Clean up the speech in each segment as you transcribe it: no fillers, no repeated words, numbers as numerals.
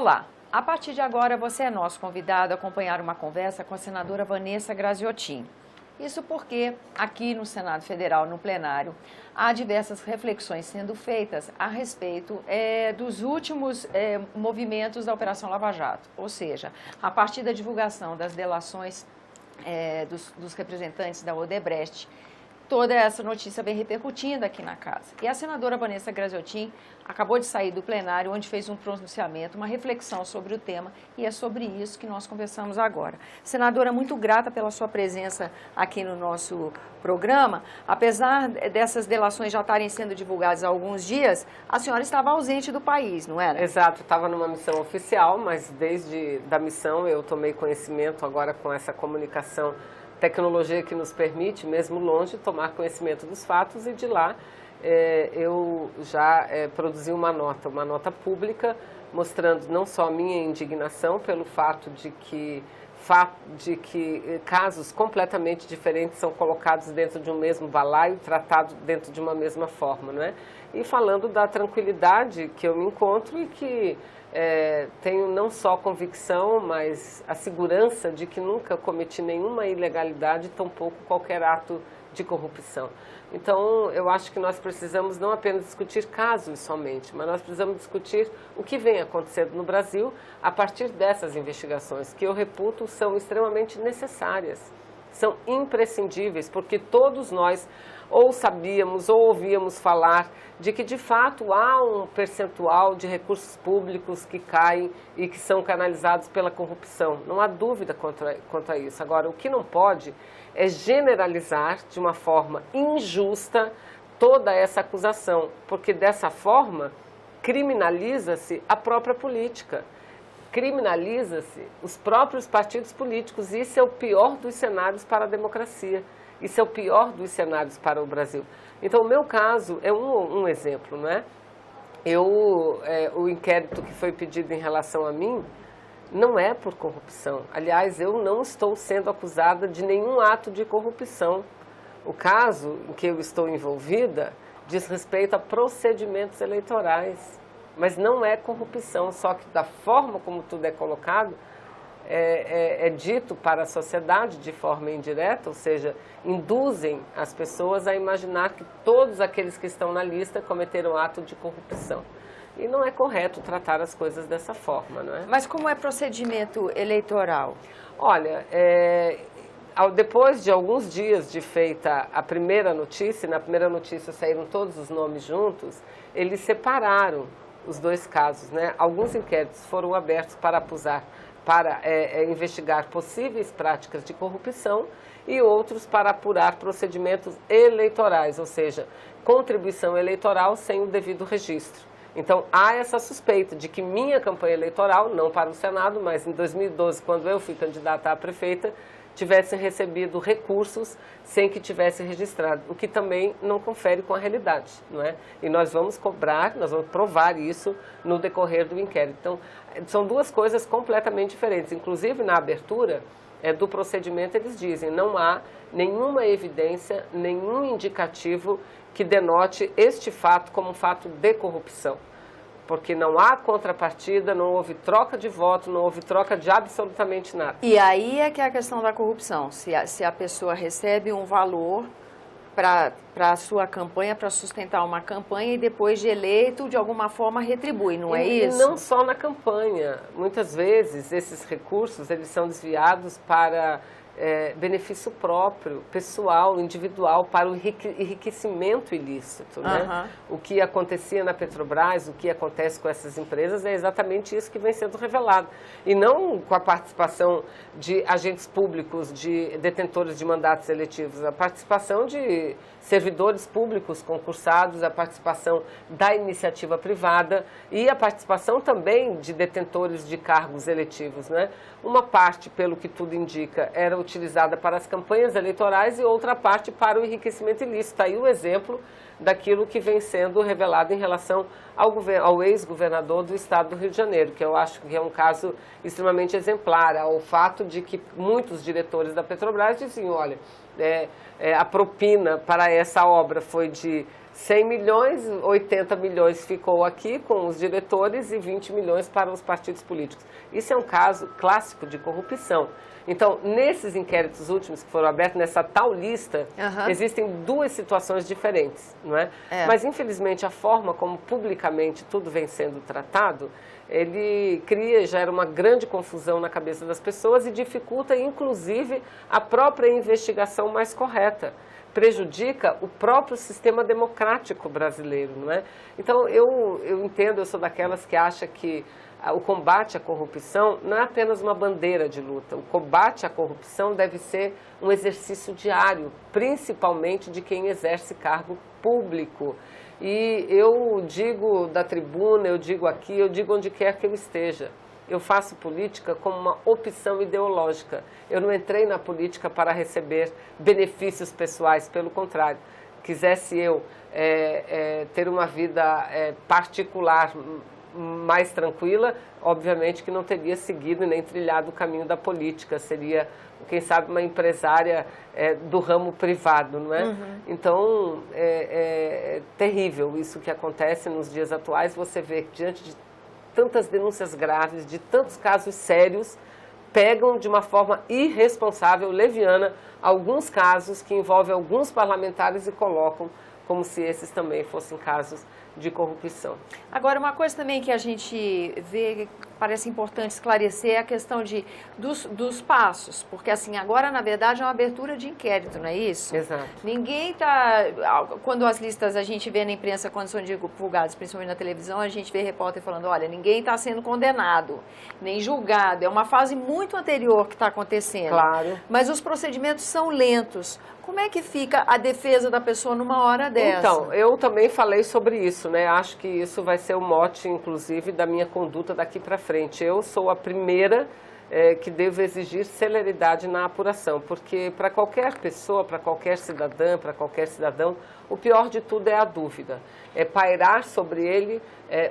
Olá, a partir de agora você é nosso convidado a acompanhar uma conversa com a senadora Vanessa Graziotin. Isso porque aqui no Senado Federal, no plenário, há diversas reflexões sendo feitas a respeito dos últimos movimentos da Operação Lava Jato. Ou seja, a partir da divulgação das delações dos representantes da Odebrecht, toda essa notícia vem repercutindo aqui na casa. E a senadora Vanessa Graziotin acabou de sair do plenário, onde fez um pronunciamento, uma reflexão sobre o tema, e é sobre isso que nós conversamos agora. Senadora, muito grata pela sua presença aqui no nosso programa. Apesar dessas delações já estarem sendo divulgadas há alguns dias, a senhora estava ausente do país, não era? Exato, estava numa missão oficial, mas desde a missão eu tomei conhecimento agora com essa comunicação, tecnologia que nos permite, mesmo longe, tomar conhecimento dos fatos, e de lá eu já produzi uma nota pública, mostrando não só a minha indignação pelo fato de que casos completamente diferentes são colocados dentro de um mesmo balaio, tratados dentro de uma mesma forma, não é? E falando da tranquilidade que eu me encontro e que tenho não só convicção, mas a segurança de que nunca cometi nenhuma ilegalidade, tampouco qualquer ato de corrupção. Então, eu acho que nós precisamos não apenas discutir casos somente, mas nós precisamos discutir o que vem acontecendo no Brasil a partir dessas investigações, que eu reputo são extremamente necessárias, são imprescindíveis, porque todos nós ou sabíamos ou ouvíamos falar de que, de fato, há um percentual de recursos públicos que caem e que são canalizados pela corrupção. Não há dúvida quanto a isso. Agora, o que não pode é generalizar de uma forma injusta toda essa acusação, porque dessa forma criminaliza-se a própria política, criminaliza-se os próprios partidos políticos, e isso é o pior dos cenários para a democracia. Isso é o pior dos cenários para o Brasil. Então, o meu caso é um exemplo, não é? O inquérito que foi pedido em relação a mim não é por corrupção. Aliás, eu não estou sendo acusada de nenhum ato de corrupção. O caso em que eu estou envolvida diz respeito a procedimentos eleitorais, mas não é corrupção, só que da forma como tudo é colocado, é dito para a sociedade de forma indireta, ou seja, induzem as pessoas a imaginar que todos aqueles que estão na lista cometeram ato de corrupção. E não é correto tratar as coisas dessa forma, não é? Mas como é procedimento eleitoral? Olha, depois de alguns dias de feita a primeira notícia, na primeira notícia saíram todos os nomes juntos, eles separaram os dois casos, né? Alguns inquéritos foram abertos para investigar possíveis práticas de corrupção e outros para apurar procedimentos eleitorais, ou seja, contribuição eleitoral sem o devido registro. Então, há essa suspeita de que minha campanha eleitoral, não para o Senado, mas em 2012, quando eu fui candidata a prefeita, tivesse recebido recursos sem que tivesse registrado, o que também não confere com a realidade, não é? E nós vamos cobrar, nós vamos provar isso no decorrer do inquérito. Então, são duas coisas completamente diferentes. Inclusive, na abertura do procedimento, eles dizem, não há nenhuma evidência, nenhum indicativo que denote este fato como um fato de corrupção. Porque não há contrapartida, não houve troca de voto, não houve troca de absolutamente nada. E aí é que é a questão da corrupção, se a pessoa recebe um valor para a sua campanha, para sustentar uma campanha, e depois de eleito, de alguma forma, retribui, não é isso? E não só na campanha. Muitas vezes, esses recursos, eles são desviados para benefício próprio, pessoal, individual, para o enriquecimento ilícito, né? O que acontecia na Petrobras, o que acontece com essas empresas, é exatamente isso que vem sendo revelado. E não com a participação de agentes públicos, de detentores de mandatos eletivos, a participação de servidores públicos concursados, a participação da iniciativa privada e a participação também de detentores de cargos eletivos, né? Uma parte, pelo que tudo indica, era utilizada para as campanhas eleitorais e outra parte para o enriquecimento ilícito. Aí o exemplo daquilo que vem sendo revelado em relação ao ex-governador do estado do Rio de Janeiro, que eu acho que é um caso extremamente exemplar, ao fato de que muitos diretores da Petrobras diziam, olha, a propina para essa obra foi de 100 milhões, 80 milhões ficou aqui com os diretores e 20 milhões para os partidos políticos. Isso é um caso clássico de corrupção. Então, nesses inquéritos últimos que foram abertos, nessa tal lista, existem duas situações diferentes, não é? Mas, infelizmente, a forma como publicamente tudo vem sendo tratado, ele gera uma grande confusão na cabeça das pessoas e dificulta, inclusive, a própria investigação mais correta. Prejudica o próprio sistema democrático brasileiro, não é? Então, eu entendo, eu sou daquelas que acha que o combate à corrupção não é apenas uma bandeira de luta. O combate à corrupção deve ser um exercício diário, principalmente de quem exerce cargo público. E eu digo da tribuna, eu digo aqui, eu digo onde quer que eu esteja. Eu faço política como uma opção ideológica. Eu não entrei na política para receber benefícios pessoais, pelo contrário. Quisesse eu ter uma vida particular mais tranquila, obviamente que não teria seguido nem trilhado o caminho da política, seria, quem sabe, uma empresária do ramo privado, não é? Então, é terrível isso que acontece nos dias atuais. Você vê que diante de tantas denúncias graves, de tantos casos sérios, pegam de uma forma irresponsável, leviana, alguns casos que envolvem alguns parlamentares e colocam como se esses também fossem casos de corrupção. Agora, uma coisa também que a gente vê, parece importante esclarecer, é a questão dos passos, porque assim, agora na verdade é uma abertura de inquérito, não é isso? Exato. Ninguém está, quando as listas a gente vê na imprensa, quando são divulgadas, principalmente na televisão, a gente vê repórter falando, olha, ninguém está sendo condenado, nem julgado, é uma fase muito anterior que está acontecendo. Claro. Mas os procedimentos são lentos. Como é que fica a defesa da pessoa numa hora dessa? Então, eu também falei sobre isso, né? Acho que isso vai ser o mote, inclusive, da minha conduta daqui para frente. Eu sou a primeira que devo exigir celeridade na apuração, porque para qualquer pessoa, para qualquer cidadã, para qualquer cidadão, o pior de tudo é a dúvida. É pairar sobre ele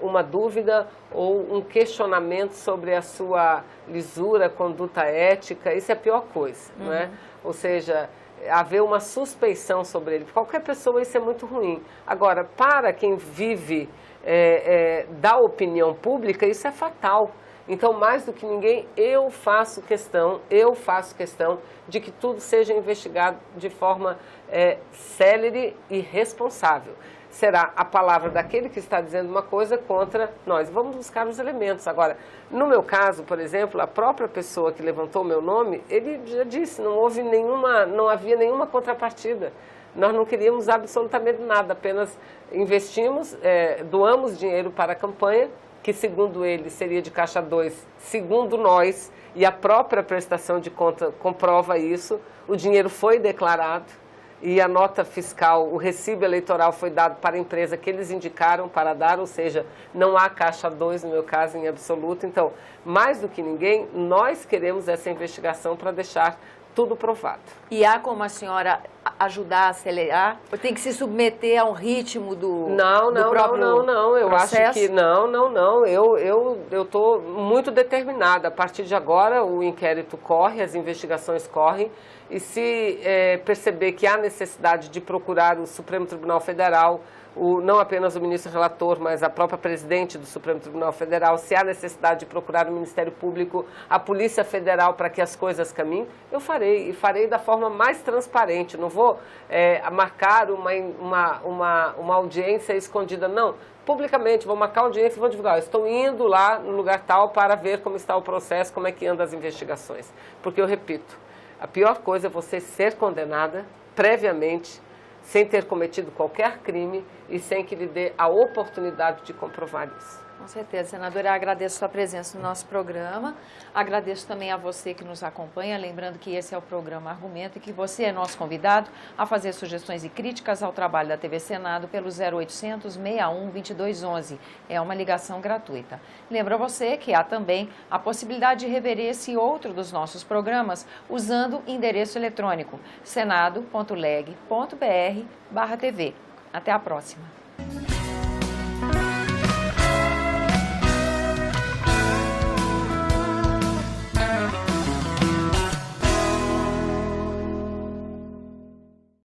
uma dúvida ou um questionamento sobre a sua lisura, conduta ética. Isso é a pior coisa, não é? Ou seja, haver uma suspeição sobre ele. Para qualquer pessoa isso é muito ruim. Agora, para quem vive da opinião pública, isso é fatal. Então, mais do que ninguém, eu faço questão de que tudo seja investigado de forma célere e responsável. Será a palavra daquele que está dizendo uma coisa contra nós. Vamos buscar os elementos. Agora, no meu caso, por exemplo, a própria pessoa que levantou o meu nome, ele já disse, não havia nenhuma contrapartida. Nós não queríamos absolutamente nada, apenas investimos, doamos dinheiro para a campanha, que segundo ele seria de caixa 2, segundo nós, e a própria prestação de conta comprova isso, o dinheiro foi declarado e a nota fiscal, o recibo eleitoral foi dado para a empresa que eles indicaram para dar, ou seja, não há caixa 2 no meu caso em absoluto. Então, mais do que ninguém, nós queremos essa investigação para deixar tudo provado. E há como a senhora ajudar a acelerar? Ou tem que se submeter a um ritmo do próprio eu processo? Acho que não. Eu estou muito determinada. A partir de agora, o inquérito corre, as investigações correm, e se perceber que há necessidade de procurar o Supremo Tribunal Federal, não apenas o ministro relator, mas a própria presidente do Supremo Tribunal Federal, se há necessidade de procurar o Ministério Público, a Polícia Federal, para que as coisas caminhem, eu farei, e farei da forma mais transparente. Não vou marcar uma audiência escondida, não. Publicamente, vou marcar audiência e vou divulgar. Eu estou indo lá no lugar tal para ver como está o processo, como é que andam as investigações. Porque eu repito, a pior coisa é você ser condenada previamente, sem ter cometido qualquer crime e sem que lhe dê a oportunidade de comprovar isso. Com certeza, senadora, eu agradeço a sua presença no nosso programa, agradeço também a você que nos acompanha, lembrando que esse é o programa Argumento e que você é nosso convidado a fazer sugestões e críticas ao trabalho da TV Senado pelo 0800 61 2211, é uma ligação gratuita. Lembro a você que há também a possibilidade de rever esse e outro dos nossos programas usando o endereço eletrônico senado.leg.br/TV. Até a próxima.